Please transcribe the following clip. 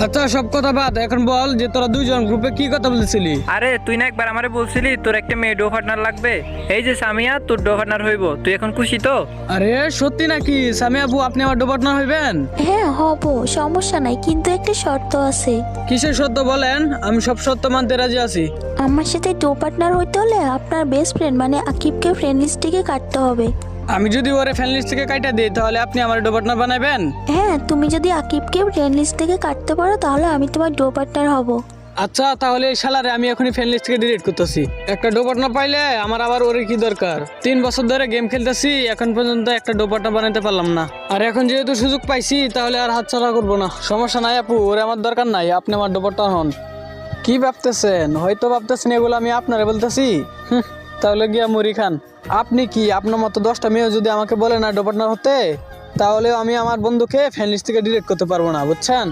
আচ্ছা সব কথা বাদ, এখন বল যে তোরা দুইজন গ্রুপে কি কথা বলছিলি। আরে তুই না একবার আমারে বলছিলি তোর একটা মেয়ে ডো পার্টনার লাগবে। এই যে সামিয়া তোর ডো পার্টনার হইব, তুই এখন খুশি তো? আরে সত্যি নাকি সামিয়া আপু আপনি আমার ডোপার্টনার হইবেন? হ্যাঁ হব, সমস্যা নাই, কিন্তু একটা শর্ত আছে। কিসের সত্য বলেন, আমি সব সত্য মানতে রাজি আছি। আমার সাথে ডো পার্টনার হইতে হলে আপনার বেস্ট ফ্রেন্ড মানে আকিবকে ফ্রেন্ড লিস্ট থেকে কাটতে হবে। আমি যদি ওরে ফ্যান লিস্ট থেকে কাইটা দিই তাহলে আপনি আমার ডোপার্টনার বানাবেন? হ্যাঁ, তুমি যদি আকিবকে ফ্রেন্ড লিস্ট থেকে কাটতে পারো তাহলে আমি তোমার ডো পার্টনার হব। আচ্ছা তাহলে এই শালারে আমি এখনই ফ্যান লিস্ট থেকে ডিলিট করতেছি। একটা ডোপার্টনার পাইলে আমার আবার ওরে কি দরকার? 3 বছর ধরে গেম খেলতেছি, এখন পর্যন্ত একটা ডোপার্টনার বানাতে পারলাম না। আর এখন যেহেতু সুযোগ পাইছি তাহলে আর হাতছাড়া করবো না। সমস্যা নাই আপু, ওরে আমার দরকার নাই, আপনি আমার ডোপার্টনার হন। কি ভাবতেছেন? হয়তো ভাবতেছেন এগুলো আমি আপনারে বলতেছি। তাহলে গিয়া মুড়ি খান। আপনি কি আপনার মতো 10টা মেয়ে যদি আমাকে বলে না ডোপার্টনার হতে, তাহলেও আমি আমার বন্ধুকে ফ্যান লিস্ট থেকে ডিলিট করতে পারবো না, বুঝছেন?